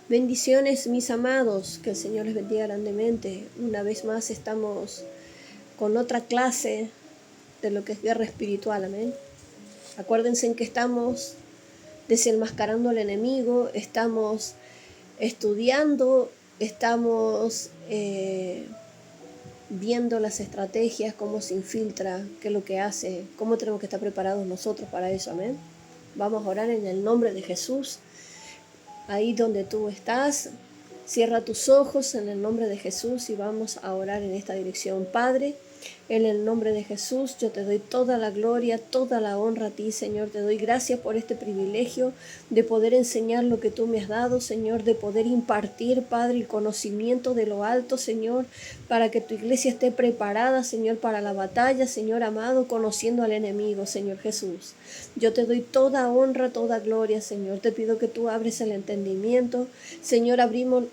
Bendiciones, mis amados, que el Señor les bendiga grandemente. Una vez más estamos con otra clase de lo que es guerra espiritual, amén. Acuérdense en que estamos desenmascarando al enemigo, estamos estudiando, estamos viendo las estrategias, cómo se infiltra, qué es lo que hace, cómo tenemos que estar preparados nosotros para eso, amén. Vamos a orar en el nombre de Jesús. Ahí donde tú estás, cierra tus ojos en el nombre de Jesús y vamos a orar en esta dirección. Padre, en el nombre de Jesús, yo te doy toda la gloria, toda la honra a ti, Señor. Te doy gracias por este privilegio de poder enseñar lo que tú me has dado, Señor, de poder impartir, Padre, el conocimiento de lo alto, Señor, para que tu iglesia esté preparada, Señor, para la batalla, Señor amado, conociendo al enemigo, Señor Jesús. Yo te doy toda honra, toda gloria, Señor. Te pido que tú abres el entendimiento. Señor, abrimos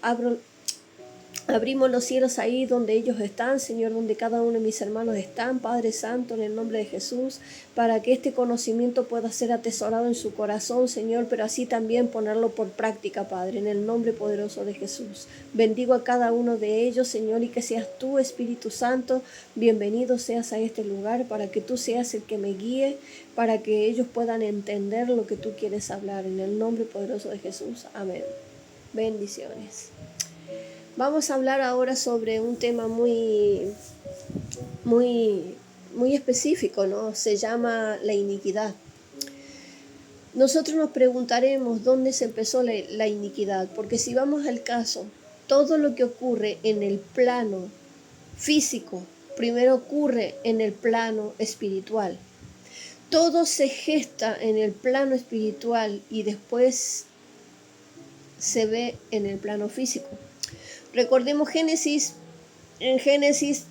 los cielos ahí donde ellos están, Señor, donde cada uno de mis hermanos están, Padre Santo, en el nombre de Jesús, para que este conocimiento pueda ser atesorado en su corazón, Señor, pero así también ponerlo por práctica, Padre, en el nombre poderoso de Jesús. Bendigo a cada uno de ellos, Señor, y que seas tú, Espíritu Santo, bienvenido seas a este lugar, para que tú seas el que me guíe, para que ellos puedan entender lo que tú quieres hablar, en el nombre poderoso de Jesús. Amén. Bendiciones. Vamos a hablar ahora sobre un tema muy específico, ¿no? Se llama la iniquidad. Nosotros nos preguntaremos dónde se empezó la iniquidad, porque si vamos al caso, todo lo que ocurre en el plano físico, primero ocurre en el plano espiritual. Todo se gesta en el plano espiritual y después se ve en el plano físico. Recordemos Génesis. En Génesis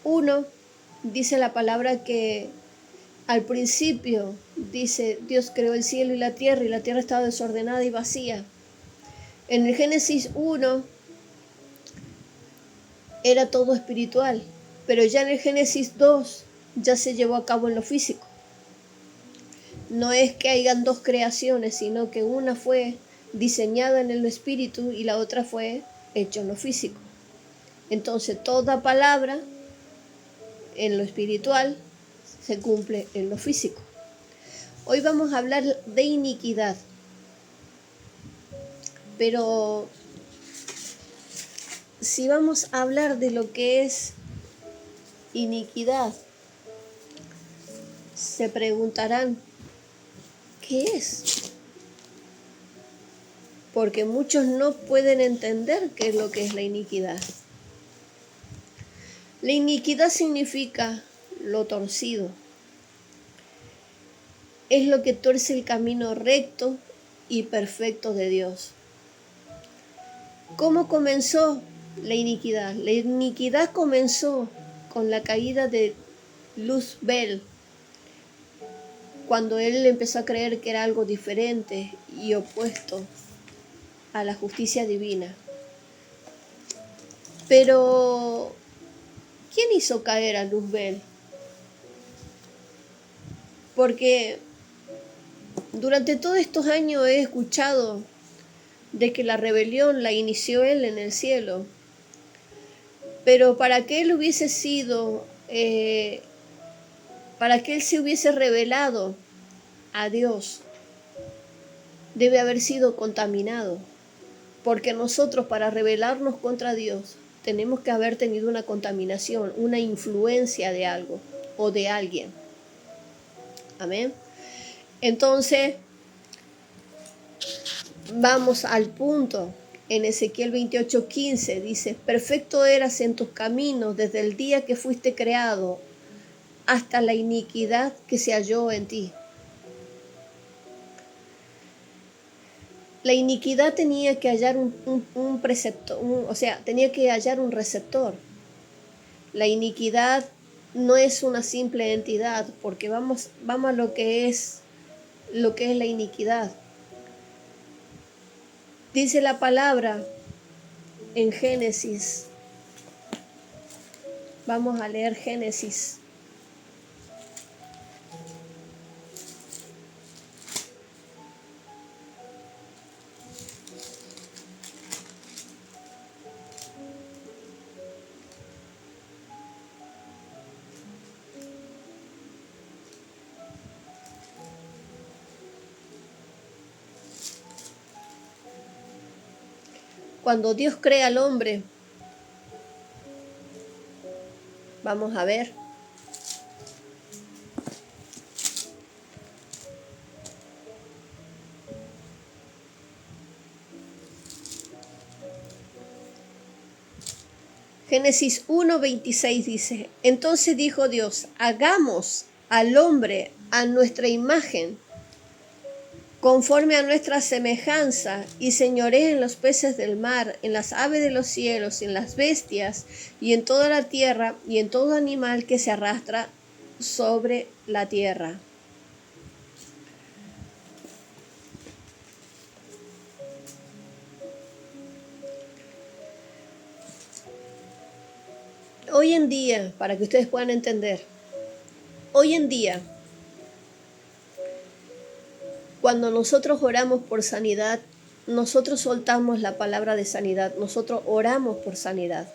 1 dice la palabra que al principio, dice, Dios creó el cielo y la tierra estaba desordenada y vacía. En el Génesis 1 era todo espiritual, pero ya en el Génesis 2 ya se llevó a cabo en lo físico. No es que hayan dos creaciones, sino que una fue diseñada en el espíritu y la otra fue hecha en lo físico. Entonces toda palabra en lo espiritual se cumple en lo físico. Hoy vamos a hablar de iniquidad, pero si vamos a hablar de lo que es iniquidad, se preguntarán, ¿qué es? Porque muchos no pueden entender qué es lo que es la iniquidad. La iniquidad significa lo torcido. Es lo que tuerce el camino recto y perfecto de Dios. ¿Cómo comenzó la iniquidad? La iniquidad comenzó con la caída de Luzbel, cuando él empezó a creer que era algo diferente y opuesto a la justicia divina. Pero, ¿quién hizo caer a Luzbel? Porque durante todos estos años he escuchado de que la rebelión la inició él en el cielo. Pero para que él hubiese sido, para que él se hubiese revelado a Dios, debe haber sido contaminado. Porque nosotros, para rebelarnos contra Dios, tenemos que haber tenido una contaminación, una influencia de algo o de alguien. Amén. Entonces, vamos al punto. En Ezequiel 28:15 dice, perfecto eras en tus caminos desde el día que fuiste creado hasta la iniquidad que se halló en ti. La iniquidad tenía que hallar un preceptor, tenía que hallar un receptor. La iniquidad no es una simple entidad, porque vamos a lo que es la iniquidad. Dice la palabra en Génesis. Vamos a leer Génesis. Cuando Dios crea al hombre, vamos a ver. Génesis 1:26 dice, entonces dijo Dios, hagamos al hombre a nuestra imagen, conforme a nuestra semejanza, y señoree en los peces del mar, en las aves de los cielos, en las bestias, y en toda la tierra, y en todo animal que se arrastra sobre la tierra. Hoy en día, para que ustedes puedan entender, hoy en día, cuando nosotros oramos por sanidad, nosotros soltamos la palabra de sanidad, nosotros oramos por sanidad.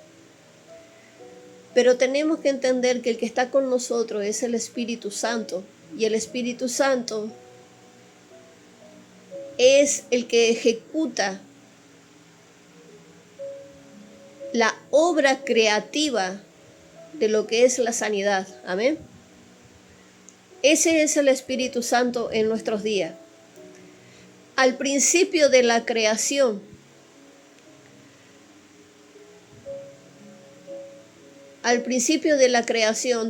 Pero tenemos que entender que el que está con nosotros es el Espíritu Santo, y el Espíritu Santo es el que ejecuta la obra creativa de lo que es la sanidad. Amén. Ese es el Espíritu Santo en nuestros días. Al principio de la creación,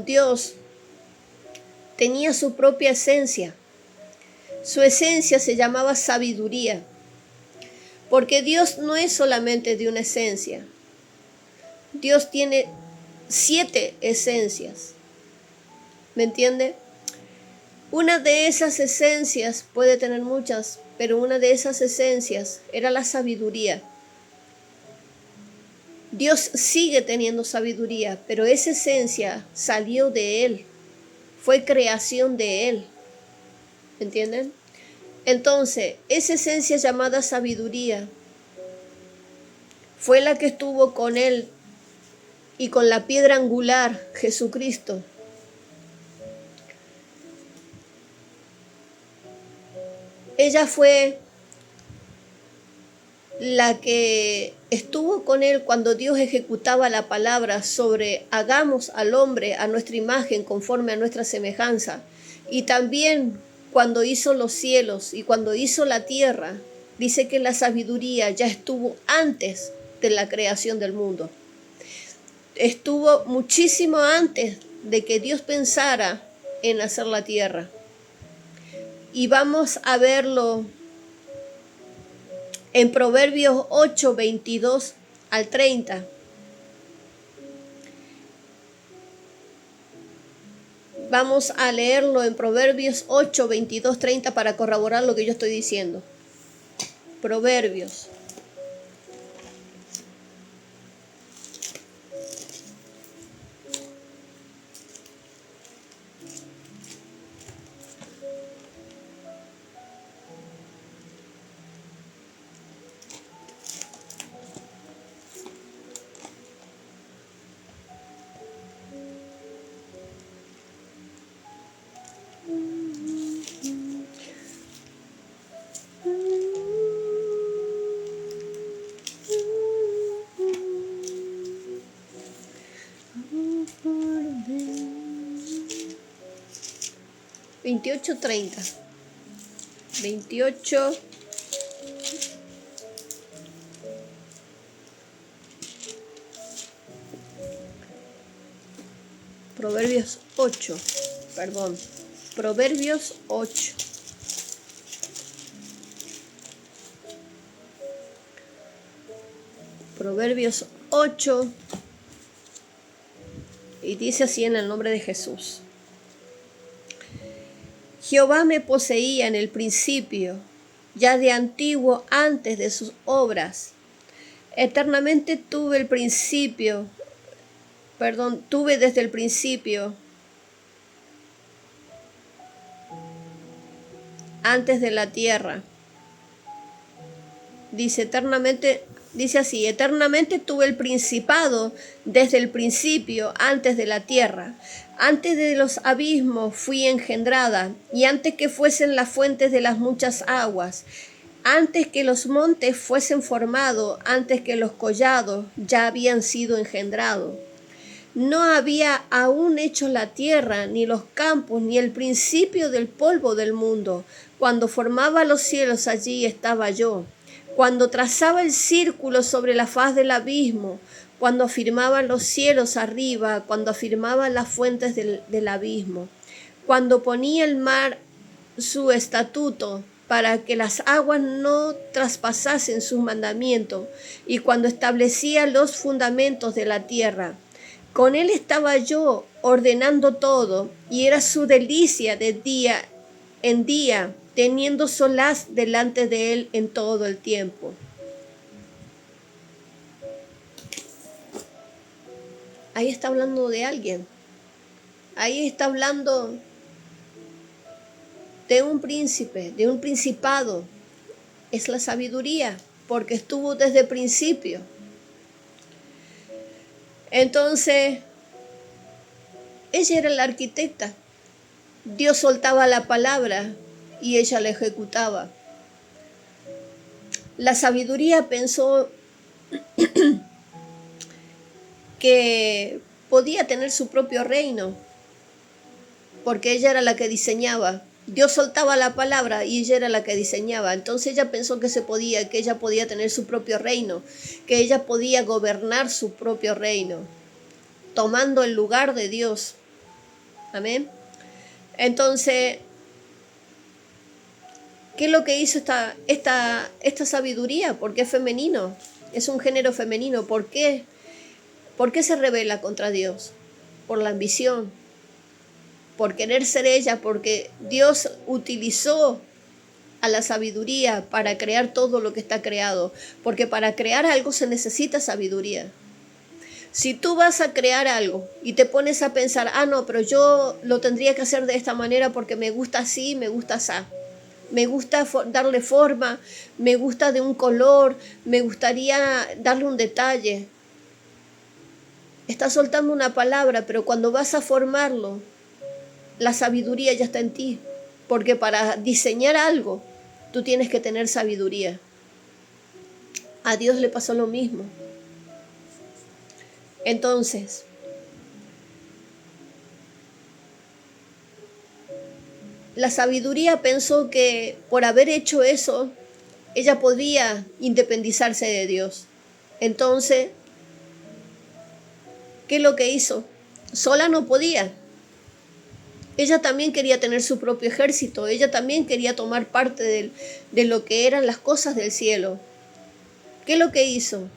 Dios tenía su propia esencia. Su esencia se llamaba sabiduría, porque Dios no es solamente de una esencia. Dios tiene 7 esencias. ¿Me entiende? Una de esas esencias, puede tener muchas, pero una de esas esencias era la sabiduría. Dios sigue teniendo sabiduría, pero esa esencia salió de Él, fue creación de Él. ¿Entienden? Entonces, esa esencia llamada sabiduría fue la que estuvo con Él y con la piedra angular, Jesucristo. Ella fue la que estuvo con Él cuando Dios ejecutaba la palabra sobre hagamos al hombre a nuestra imagen conforme a nuestra semejanza. Y también cuando hizo los cielos y cuando hizo la tierra, dice que la sabiduría ya estuvo antes de la creación del mundo. Estuvo muchísimo antes de que Dios pensara en hacer la tierra. Y vamos a verlo en Proverbios 8, 22 al 30. Vamos a leerlo en Proverbios 8, 22, 30 para corroborar lo que yo estoy diciendo. Proverbios. Veintiocho, 30. 28. Proverbios 8. Perdón. Proverbios 8. Proverbios 8. Y dice así en el nombre de Jesús. Jehová me poseía en el principio, ya de antiguo antes de sus obras. Eternamente tuve desde el principio, antes de la tierra. Dice así, eternamente tuve el principado desde el principio, antes de la tierra. Antes de los abismos fui engendrada, y antes que fuesen las fuentes de las muchas aguas. Antes que los montes fuesen formados, antes que los collados ya habían sido engendrados. No había aún hecho la tierra, ni los campos, ni el principio del polvo del mundo. Cuando formaba los cielos, allí estaba yo. Cuando trazaba el círculo sobre la faz del abismo, cuando afirmaban los cielos arriba, cuando afirmaban las fuentes del abismo, cuando ponía el mar su estatuto para que las aguas no traspasasen sus mandamientos, y cuando establecía los fundamentos de la tierra. Con él estaba yo ordenando todo, y era su delicia de día en día, teniendo solaz delante de él en todo el tiempo. Ahí está hablando de alguien. Ahí está hablando de un príncipe, de un principado. Es la sabiduría, porque estuvo desde el principio. Entonces, ella era la arquitecta. Dios soltaba la palabra y ella la ejecutaba. La sabiduría pensó que podía tener su propio reino, porque ella era la que diseñaba. Dios soltaba la palabra y ella era la que diseñaba. Entonces ella pensó que que ella podía tener su propio reino, que ella podía gobernar su propio reino, tomando el lugar de Dios. Amén. Entonces, ¿qué es lo que hizo esta sabiduría? Porque es femenino, es un género femenino. ¿Por qué? ¿Por qué se rebela contra Dios? Por la ambición, por querer ser ella, porque Dios utilizó a la sabiduría para crear todo lo que está creado, porque para crear algo se necesita sabiduría. Si tú vas a crear algo y te pones a pensar, no, pero yo lo tendría que hacer de esta manera porque me gusta así, me gusta así, me gusta darle forma, me gusta de un color, me gustaría darle un detalle. Estás soltando una palabra, pero cuando vas a formarlo, la sabiduría ya está en ti, porque para diseñar algo, tú tienes que tener sabiduría. A Dios le pasó lo mismo. Entonces, la sabiduría pensó que por haber hecho eso, ella podía independizarse de Dios. Entonces, ¿qué es lo que hizo? Sola no podía. Ella también quería tener su propio ejército. Ella también quería tomar parte de lo que eran las cosas del cielo. ¿Qué es lo que hizo?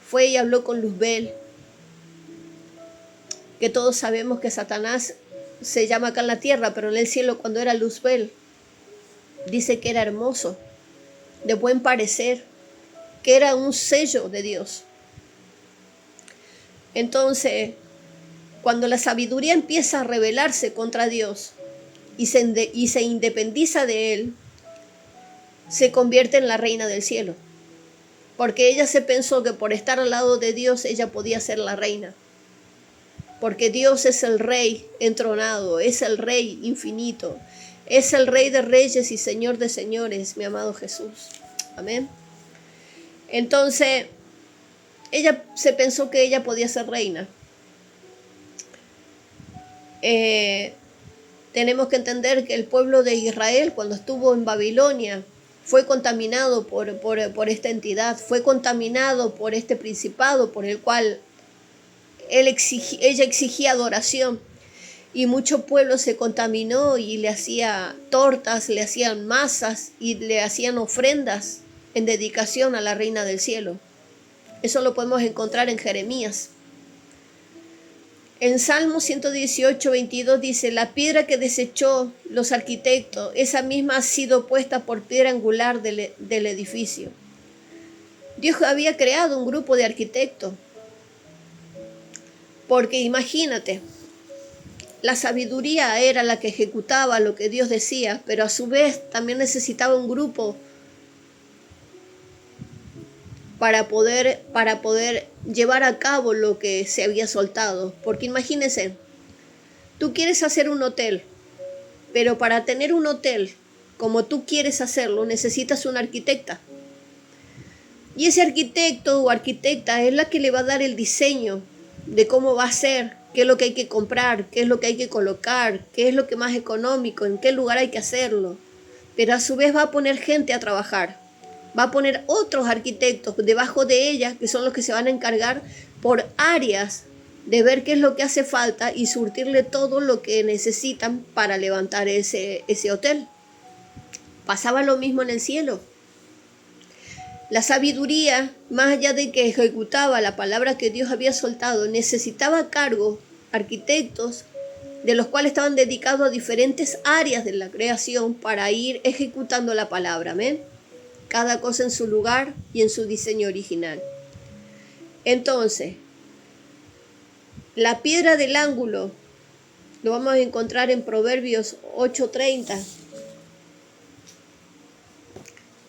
Fue y habló con Luzbel, que todos sabemos que Satanás se llama acá en la tierra, pero en el cielo cuando era Luzbel, dice que era hermoso, de buen parecer, que era un sello de Dios. Entonces, cuando la sabiduría empieza a rebelarse contra Dios y se independiza de Él, se convierte en la reina del cielo. Porque ella se pensó que por estar al lado de Dios, ella podía ser la reina. Porque Dios es el Rey entronado, es el Rey infinito, es el Rey de reyes y Señor de señores, mi amado Jesús. Amén. Entonces, ella se pensó que ella podía ser reina. Tenemos que entender que el pueblo de Israel, cuando estuvo en Babilonia, fue contaminado por esta entidad, fue contaminado por este principado por el cual ella exigía adoración. Y mucho pueblo se contaminó y le hacía tortas, le hacían masas y le hacían ofrendas en dedicación a la reina del cielo. Eso lo podemos encontrar en Jeremías. En Salmo 118, 22 dice, la piedra que desechó los arquitectos, esa misma ha sido puesta por piedra angular del edificio. Dios había creado un grupo de arquitectos, porque imagínate, la sabiduría era la que ejecutaba lo que Dios decía, pero a su vez también necesitaba un grupo para poder llevar a cabo lo que se había soltado. Porque imagínense, tú quieres hacer un hotel, pero para tener un hotel como tú quieres hacerlo, necesitas una arquitecta. Y ese arquitecto o arquitecta es la que le va a dar el diseño de cómo va a ser, qué es lo que hay que comprar, qué es lo que hay que colocar, qué es lo que más económico, en qué lugar hay que hacerlo. Pero a su vez va a poner gente a trabajar. Va a poner otros arquitectos debajo de ella, que son los que se van a encargar por áreas de ver qué es lo que hace falta y surtirle todo lo que necesitan para levantar ese hotel. Pasaba lo mismo en el cielo. La sabiduría, más allá de que ejecutaba la palabra que Dios había soltado, necesitaba a cargo arquitectos de los cuales estaban dedicados a diferentes áreas de la creación para ir ejecutando la palabra, amén. Cada cosa en su lugar y en su diseño original. Entonces, la piedra del ángulo lo vamos a encontrar en Proverbios 8:30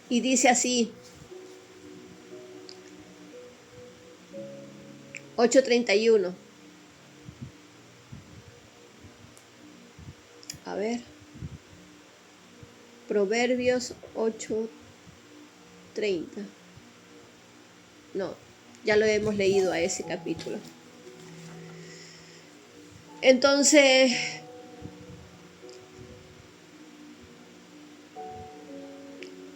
y dice así, 8:31. A ver, Proverbios 8:30. No, ya lo hemos leído a ese capítulo. Entonces,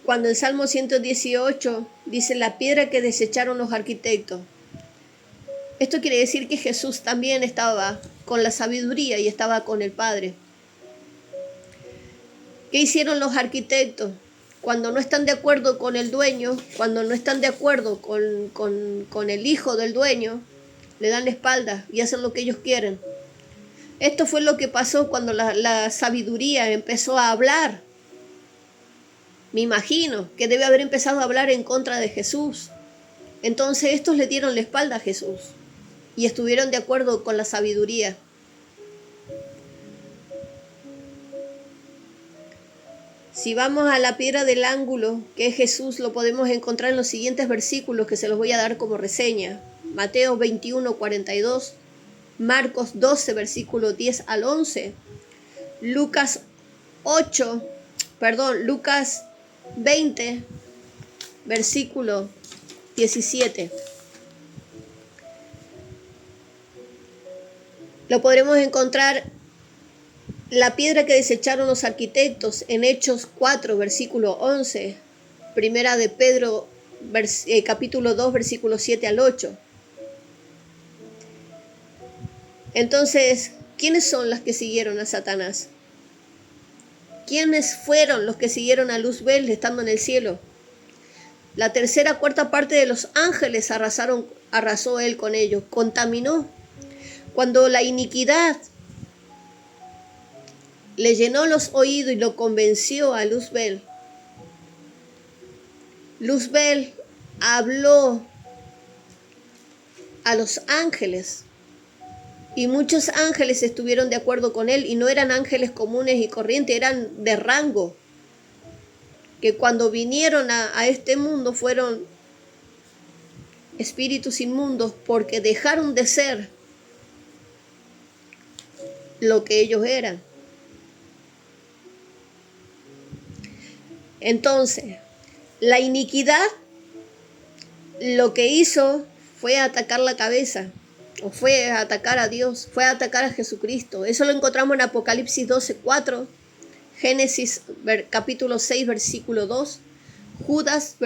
cuando en Salmo 118 dice la piedra que desecharon los arquitectos, esto quiere decir que Jesús también estaba con la sabiduría y estaba con el Padre. ¿Qué hicieron los arquitectos? Cuando no están de acuerdo con el dueño, cuando no están de acuerdo con el hijo del dueño, le dan la espalda y hacen lo que ellos quieren. Esto fue lo que pasó cuando la sabiduría empezó a hablar. Me imagino que debe haber empezado a hablar en contra de Jesús. Entonces estos le dieron la espalda a Jesús y estuvieron de acuerdo con la sabiduría. Si vamos a la piedra del ángulo, que es Jesús, lo podemos encontrar en los siguientes versículos que se los voy a dar como reseña. Mateo 21:42, Marcos 12, versículo 10 al 11, Lucas 20, versículo 17. Lo podremos encontrar la piedra que desecharon los arquitectos en Hechos 4, versículo 11, Primera de Pedro, capítulo 2, versículo 7 al 8. Entonces, ¿quiénes son las que siguieron a Satanás? ¿Quiénes fueron los que siguieron a Luzbel estando en el cielo? La tercera cuarta parte de los ángeles arrasó él con ellos, contaminó. Cuando la iniquidad le llenó los oídos y lo convenció a Luzbel, Luzbel habló a los ángeles y muchos ángeles estuvieron de acuerdo con él y no eran ángeles comunes y corrientes, eran de rango, que cuando vinieron a este mundo fueron espíritus inmundos porque dejaron de ser lo que ellos eran. Entonces, la iniquidad lo que hizo fue atacar la cabeza, o fue a atacar a Dios, fue a atacar a Jesucristo. Eso lo encontramos en Apocalipsis 12:4, Génesis capítulo 6, versículo 2, Judas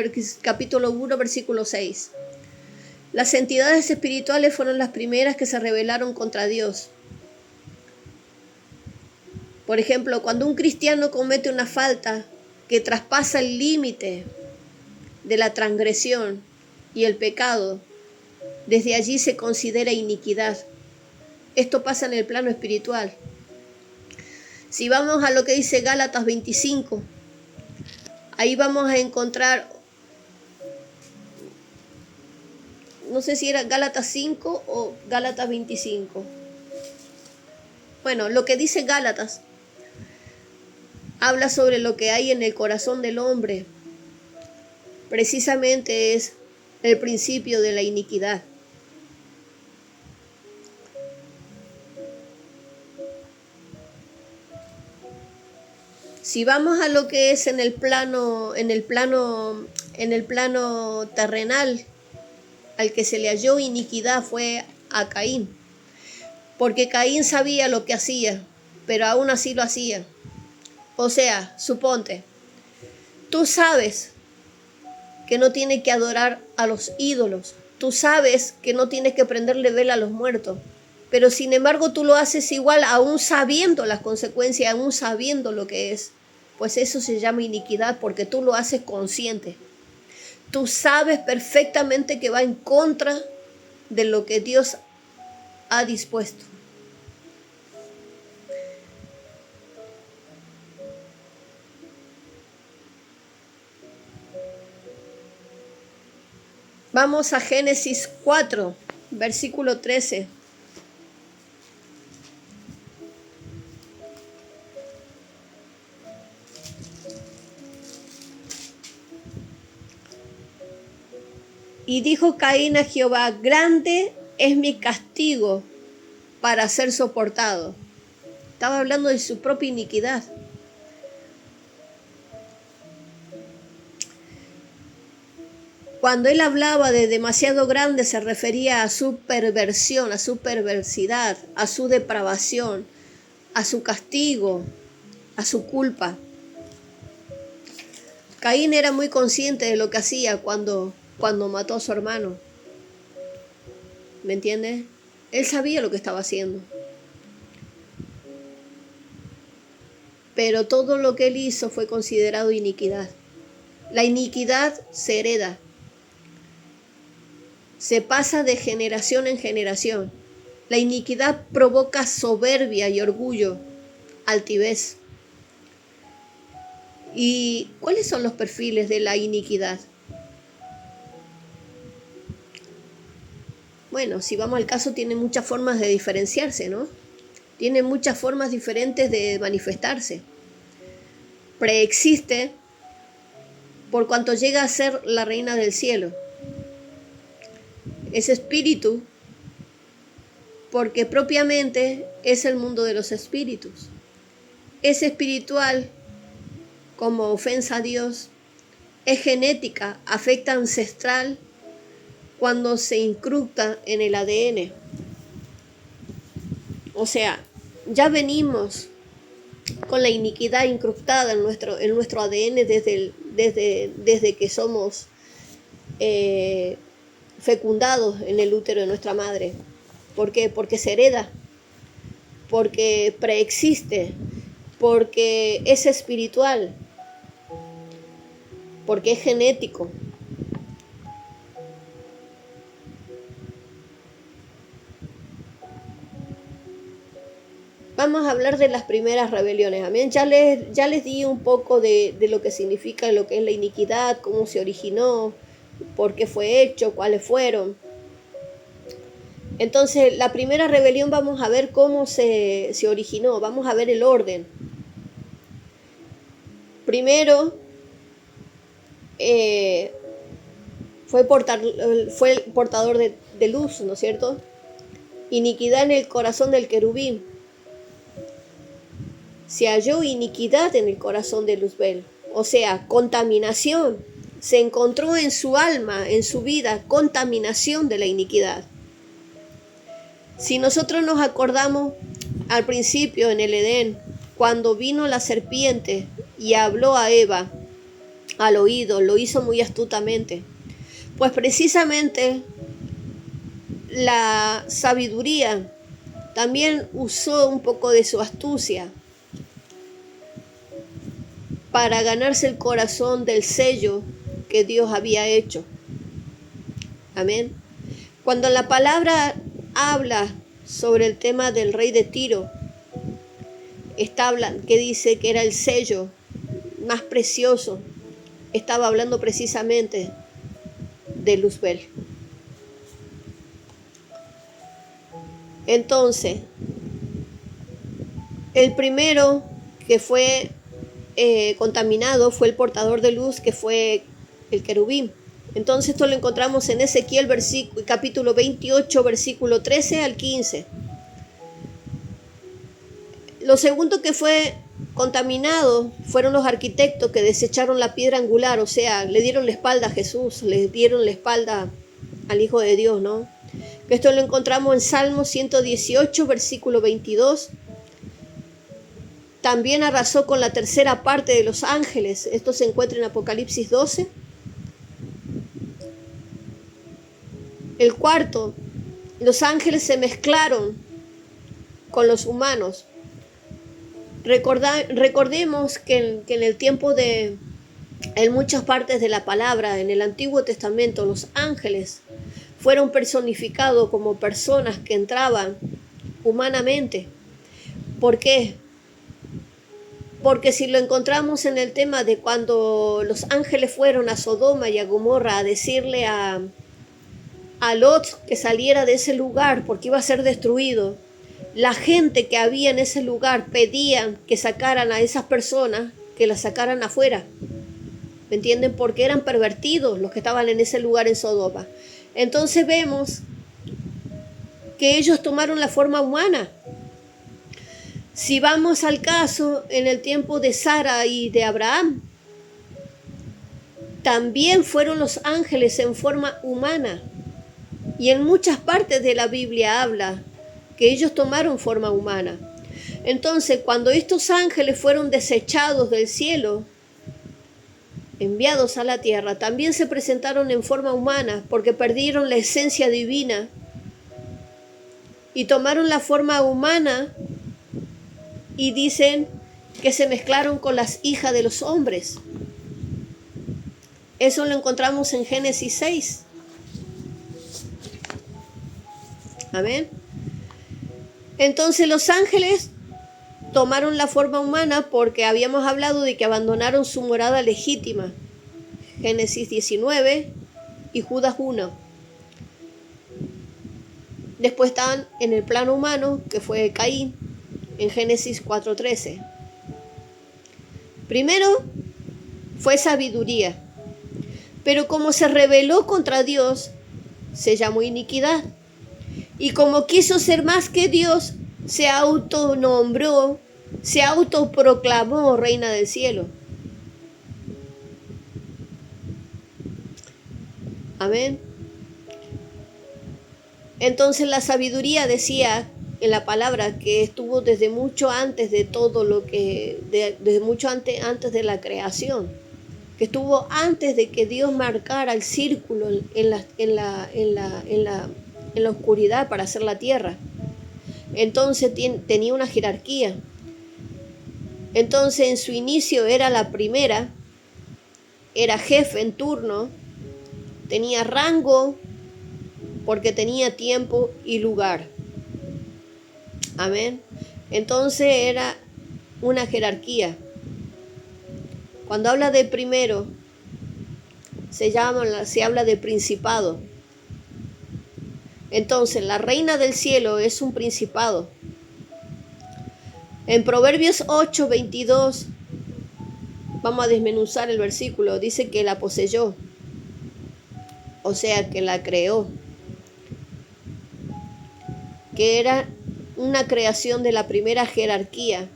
capítulo 1, versículo 6. Las entidades espirituales fueron las primeras que se rebelaron contra Dios. Por ejemplo, cuando un cristiano comete una falta que traspasa el límite de la transgresión y el pecado, desde allí se considera iniquidad. Esto pasa en el plano espiritual. Si vamos a lo que dice Gálatas 25, ahí vamos a encontrar, no sé si era Gálatas 5 o Gálatas 25. Bueno, lo que dice Gálatas habla sobre lo que hay en el corazón del hombre. Precisamente es el principio de la iniquidad. Si vamos a lo que es en el plano terrenal, al que se le halló iniquidad fue a Caín, porque Caín sabía lo que hacía, pero aún así lo hacía. O sea, suponte, tú sabes que no tienes que adorar a los ídolos, tú sabes que no tienes que prenderle vela a los muertos, pero sin embargo tú lo haces igual, aún sabiendo las consecuencias, aún sabiendo lo que es. Pues eso se llama iniquidad, porque tú lo haces consciente. Tú sabes perfectamente que va en contra de lo que Dios ha dispuesto. Vamos a Génesis 4, versículo 13. Y dijo Caín a Jehová: grande es mi castigo para ser soportado. Estaba hablando de su propia iniquidad. Cuando él hablaba de demasiado grande, se refería a su perversión, a su perversidad, a su depravación, a su castigo, a su culpa. Caín era muy consciente de lo que hacía cuando mató a su hermano. ¿Me entiendes? Él sabía lo que estaba haciendo. Pero todo lo que él hizo fue considerado iniquidad. La iniquidad se hereda. Se pasa de generación en generación. La iniquidad provoca soberbia y orgullo, altivez. ¿Y cuáles son los perfiles de la iniquidad? Bueno, si vamos al caso, tiene muchas formas de diferenciarse, ¿no? Tiene muchas formas diferentes de manifestarse. Preexiste por cuanto llega a ser la reina del cielo. Es espíritu porque propiamente es el mundo de los espíritus. Es espiritual como ofensa a Dios. Es genética, afecta ancestral cuando se incrusta en el ADN. O sea, ya venimos con la iniquidad incrustada en nuestro ADN desde que somos fecundados en el útero de nuestra madre. ¿Por qué? Porque se hereda, porque preexiste, porque es espiritual, porque es genético. Vamos a hablar de las primeras rebeliones. Amén. Ya les di un poco de lo que significa, lo que es la iniquidad, cómo se originó, por qué fue hecho, cuáles fueron. Entonces, la primera rebelión vamos a ver cómo se originó, vamos a ver el orden. Primero, fue el portador de luz, ¿no es cierto? Iniquidad en el corazón del querubín. Se halló iniquidad en el corazón de Luzbel, o sea, contaminación. Se encontró en su alma, en su vida, contaminación de la iniquidad. Si nosotros nos acordamos al principio en el Edén, cuando vino la serpiente y habló a Eva al oído, lo hizo muy astutamente, pues precisamente la sabiduría también usó un poco de su astucia para ganarse el corazón del sello que Dios había hecho. Amén. Cuando la palabra habla sobre el tema del rey de Tiro, que dice que era el sello más precioso, estaba hablando precisamente de Luzbel. Entonces, el primero que fue contaminado fue el portador de luz, que fue el querubín. Entonces esto lo encontramos en Ezequiel capítulo 28, versículo 13 al 15. Lo segundo que fue contaminados fueron los arquitectos que desecharon la piedra angular, o sea, le dieron la espalda a Jesús, le dieron la espalda al Hijo de Dios, ¿no? Esto lo encontramos en Salmo 118, versículo 22. También arrasó con la tercera parte de los ángeles. Esto se encuentra en Apocalipsis 12. El cuarto, los ángeles se mezclaron con los humanos. Recordemos que en el tiempo en muchas partes de la palabra, en el Antiguo Testamento, los ángeles fueron personificados como personas que entraban humanamente. ¿Por qué? Porque si lo encontramos en el tema de cuando los ángeles fueron a Sodoma y a Gomorra a decirle a Lot que saliera de ese lugar porque iba a ser destruido, la gente que había en ese lugar pedían que sacaran a esas personas, que las sacaran afuera. ¿Me entienden? Porque eran pervertidos los que estaban en ese lugar en Sodoma. Entonces vemos que ellos tomaron la forma humana. Si vamos al caso en el tiempo de Sara y de Abraham, también fueron los ángeles en forma humana. Y en muchas partes de la Biblia habla que ellos tomaron forma humana. Entonces, cuando estos ángeles fueron desechados del cielo, enviados a la tierra, también se presentaron en forma humana porque perdieron la esencia divina y tomaron la forma humana, y dicen que se mezclaron con las hijas de los hombres. Eso lo encontramos en Génesis 6. Amén. Entonces los ángeles tomaron la forma humana porque habíamos hablado de que abandonaron su morada legítima. Génesis 19 y Judas 1. Después están en el plano humano, que fue Caín, en Génesis 4:13. Primero fue sabiduría, pero como se rebeló contra Dios, se llamó iniquidad. Y como quiso ser más que Dios, se autonombró, se autoproclamó reina del cielo. Amén. Entonces la sabiduría decía en la palabra que estuvo desde mucho antes de todo lo que, desde mucho antes de la creación, que estuvo antes de que Dios marcara el círculo en la oscuridad para hacer la tierra. Entonces tenía una jerarquía. Entonces en su inicio era la primera, era jefe en turno, tenía rango porque tenía tiempo y lugar. Amén. Entonces era una jerarquía. Cuando habla de primero, se habla de principado. Entonces, la reina del cielo es un principado. En Proverbios 8:22, vamos a desmenuzar el versículo, dice que la poseyó, o sea, que la creó, que era una creación de la primera jerarquía,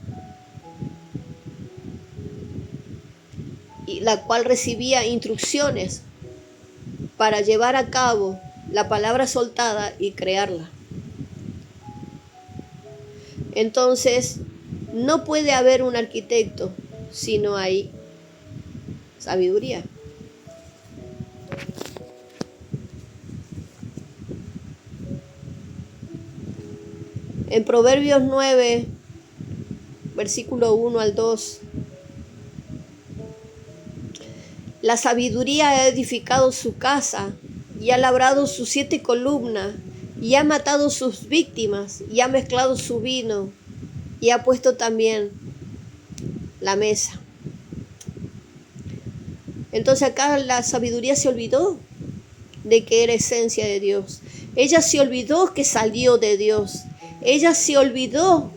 y la cual recibía instrucciones para llevar a cabo la palabra soltada y crearla. Entonces, no puede haber un arquitecto si no hay sabiduría. En Proverbios 9, versículo 1 al 2, la sabiduría ha edificado su casa y ha labrado sus 7 columnas y ha matado sus víctimas y ha mezclado su vino y ha puesto también la mesa. Entonces acá la sabiduría se olvidó de que era esencia de Dios. Ella se olvidó que salió de Dios. Ella se olvidó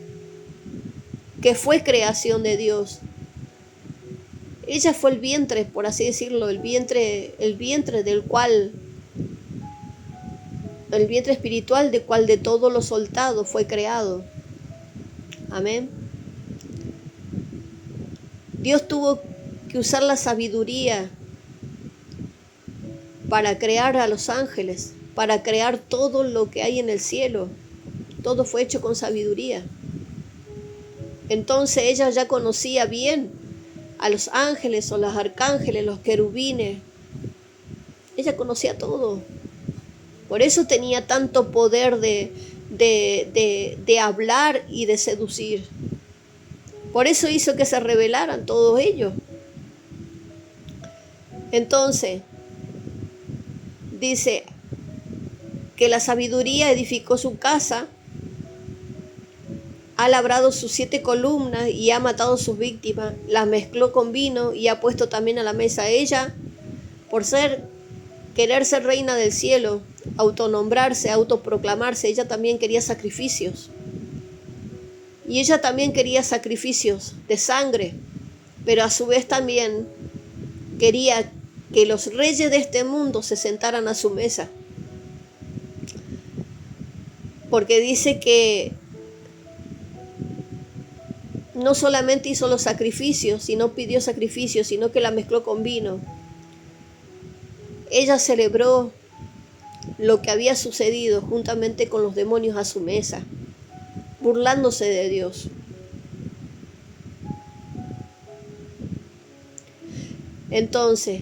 que fue creación de Dios. Ella fue el vientre, por así decirlo, el vientre del cual, el vientre espiritual del cual de todo lo soltado fue creado. Amén. Dios tuvo que usar la sabiduría para crear a los ángeles, para crear todo lo que hay en el cielo. Todo fue hecho con sabiduría. Entonces ella ya conocía bien a los ángeles o los arcángeles, los querubines. Ella conocía todo. Por eso tenía tanto poder de hablar y de seducir. Por eso hizo que se rebelaran todos ellos. Entonces, dice que la sabiduría edificó su casa, ha labrado sus 7 columnas y ha matado sus víctimas, las mezcló con vino y ha puesto también a la mesa. Ella, por querer ser reina del cielo, autonombrarse, autoproclamarse, ella también quería sacrificios. Y ella también quería sacrificios de sangre, pero a su vez también quería que los reyes de este mundo se sentaran a su mesa. Porque dice que no solamente hizo los sacrificios, sino pidió sacrificios, sino que la mezcló con vino. Ella celebró lo que había sucedido juntamente con los demonios a su mesa, burlándose de Dios. Entonces,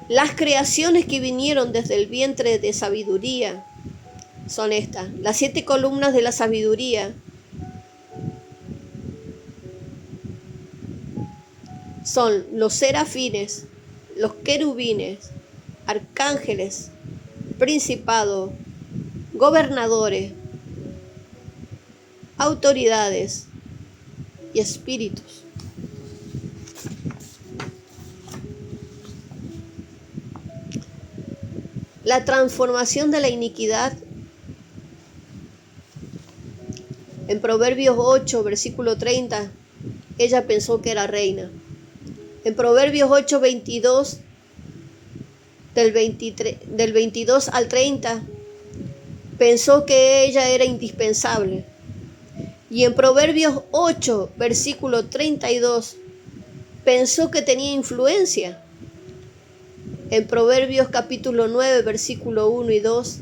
las creaciones que vinieron desde el vientre de sabiduría son estas: las 7 columnas de la sabiduría son los serafines, los querubines, arcángeles, principados, gobernadores, autoridades y espíritus. La transformación de la iniquidad. En Proverbios 8, versículo 30, ella pensó que era reina. En Proverbios 8, 22, del 22 al 30, pensó que ella era indispensable. Y en Proverbios 8, versículo 32, pensó que tenía influencia. En Proverbios capítulo 9, versículo 1 y 2,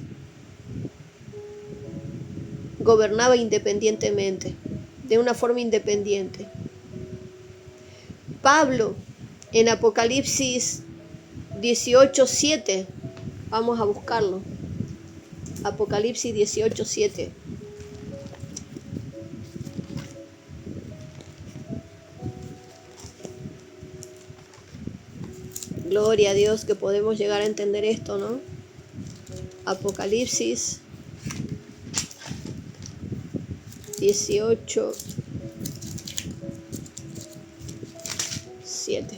gobernaba independientemente, de una forma independiente. Pablo, en Apocalipsis 18, 7, vamos a buscarlo. Apocalipsis 18, 7. Gloria a Dios que podemos llegar a entender esto, ¿no? Apocalipsis 18, 7.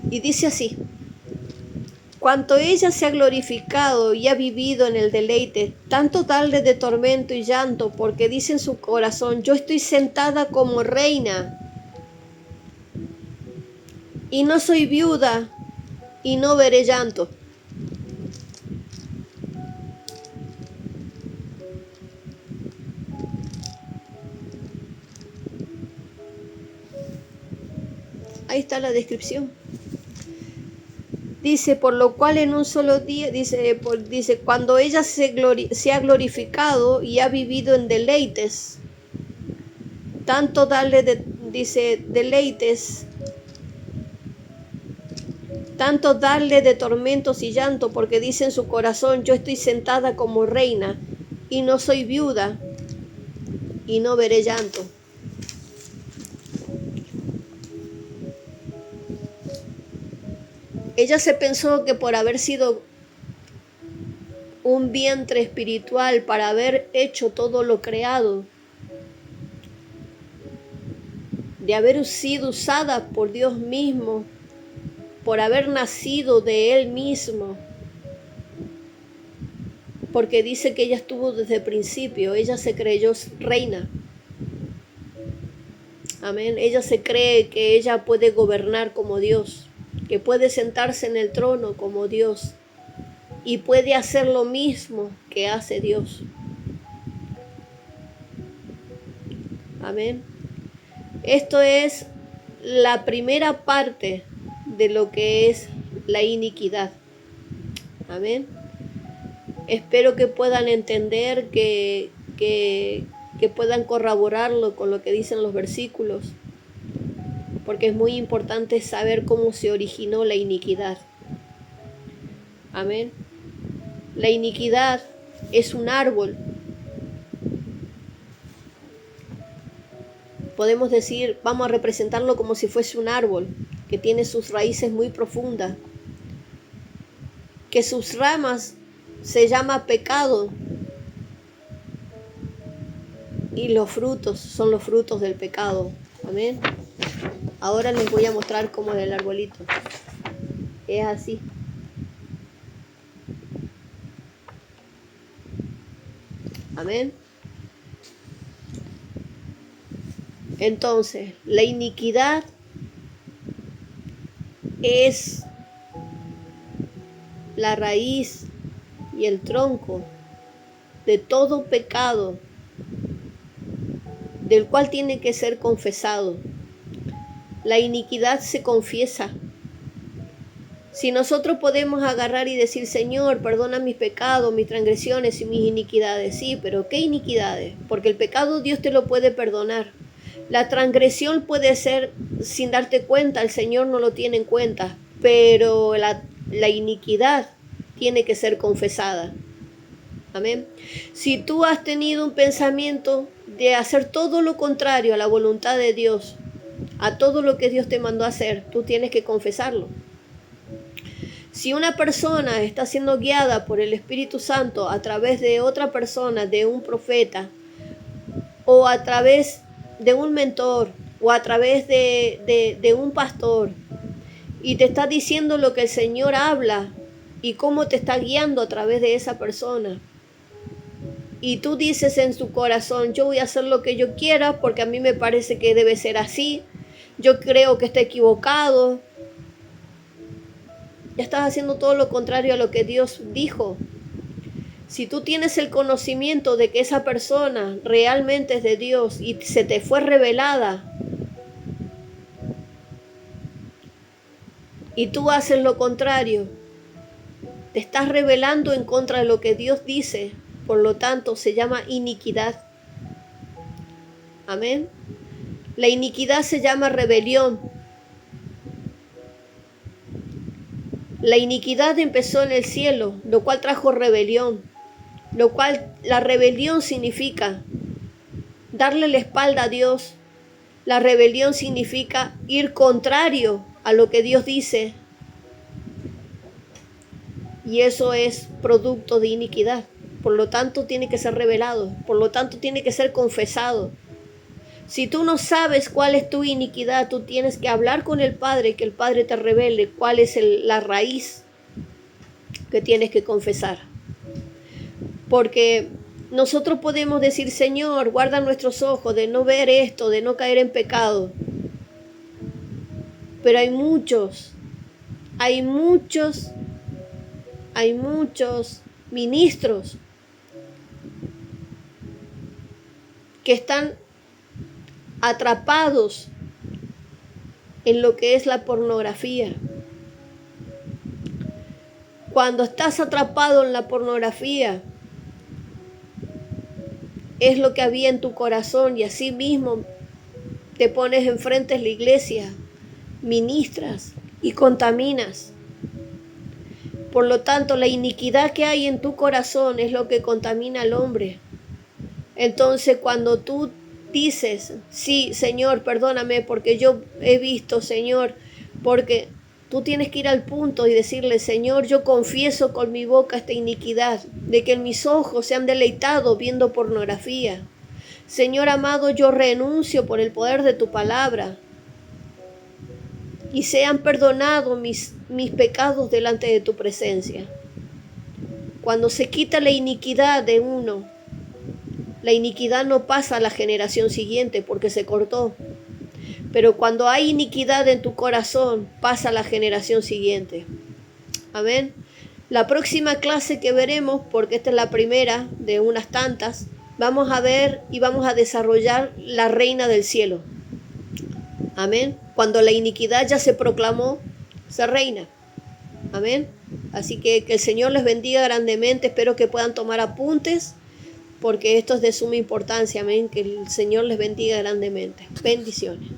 Y dice así: cuanto ella se ha glorificado y ha vivido en el deleite, tanto darle de tormento y llanto, porque dice en su corazón: yo estoy sentada como reina, y no soy viuda, y no veré llanto. Ahí está la descripción. Dice, por lo cual en un solo día, dice cuando ella se ha glorificado y ha vivido en deleites, tanto darle deleites, tanto darle de tormentos y llanto, porque dice en su corazón: yo estoy sentada como reina, y no soy viuda, y no veré llanto. Ella se pensó que por haber sido un vientre espiritual, para haber hecho todo lo creado, de haber sido usada por Dios mismo, por haber nacido de Él mismo, porque dice que ella estuvo desde el principio, ella se creyó reina. Amén. Ella se cree que ella puede gobernar como Dios, que puede sentarse en el trono como Dios y puede hacer lo mismo que hace Dios. Amén. Esto es la primera parte de lo que es la iniquidad. Amén. Espero que puedan entender, que puedan corroborarlo con lo que dicen los versículos, porque es muy importante saber cómo se originó la iniquidad. Amén. La iniquidad es un árbol. Podemos decir, vamos a representarlo como si fuese un árbol que tiene sus raíces muy profundas, que sus ramas se llama pecado y los frutos son los frutos del pecado. Amén. Ahora les voy a mostrar cómo es el arbolito. Es así. Amén. Entonces, la iniquidad es la raíz y el tronco de todo pecado, del cual tiene que ser confesado. La iniquidad se confiesa. Si nosotros podemos agarrar y decir, Señor, perdona mis pecados, mis transgresiones y mis iniquidades, sí, pero ¿qué iniquidades? Porque el pecado Dios te lo puede perdonar. La transgresión puede ser sin darte cuenta, el Señor no lo tiene en cuenta, pero la iniquidad tiene que ser confesada. Amén. Si tú has tenido un pensamiento de hacer todo lo contrario a la voluntad de Dios, a todo lo que Dios te mandó a hacer, tú tienes que confesarlo. Si una persona está siendo guiada por el Espíritu Santo a través de otra persona, de un profeta, o a través de un mentor, o a través de un pastor, y te está diciendo lo que el Señor habla y cómo te está guiando a través de esa persona, y tú dices en tu corazón, yo voy a hacer lo que yo quiera porque a mí me parece que debe ser así, yo creo que está equivocado, estás haciendo todo lo contrario a lo que Dios dijo. Si tú tienes el conocimiento de que esa persona realmente es de Dios y se te fue revelada, y tú haces lo contrario, te estás rebelando en contra de lo que Dios dice, por lo tanto se llama iniquidad. Amén. La iniquidad se llama rebelión. La iniquidad empezó en el cielo, lo cual trajo rebelión, lo cual la rebelión significa darle la espalda a Dios. La rebelión significa ir contrario a lo que Dios dice, y eso es producto de iniquidad. Por lo tanto tiene que ser revelado, por lo tanto tiene que ser confesado. Si tú no sabes cuál es tu iniquidad, tú tienes que hablar con el Padre, que el Padre te revele cuál es la raíz que tienes que confesar. Porque nosotros podemos decir, Señor, guarda nuestros ojos de no ver esto, de no caer en pecado. Pero hay muchos ministros que están atrapados en lo que es la pornografía. Cuando estás atrapado en la pornografía, es lo que había en tu corazón, y así mismo te pones enfrente de la iglesia, ministras y contaminas. Por lo tanto, la iniquidad que hay en tu corazón es lo que contamina al hombre. Entonces, cuando tú dices, sí, Señor, perdóname porque yo he visto, Señor, porque tú tienes que ir al punto y decirle, Señor, yo confieso con mi boca esta iniquidad, de que en mis ojos se han deleitado viendo pornografía. Señor amado, yo renuncio por el poder de tu palabra y sean perdonados mis pecados delante de tu presencia. Cuando se quita la iniquidad de uno, la iniquidad no pasa a la generación siguiente porque se cortó. Pero cuando hay iniquidad en tu corazón, pasa a la generación siguiente. Amén. La próxima clase que veremos, porque esta es la primera de unas tantas, vamos a ver y vamos a desarrollar la reina del cielo. Amén. Cuando la iniquidad ya se proclamó, se reina. Amén. Así que el Señor les bendiga grandemente. Espero que puedan tomar apuntes, porque esto es de suma importancia. Amén. Que el Señor les bendiga grandemente. Bendiciones.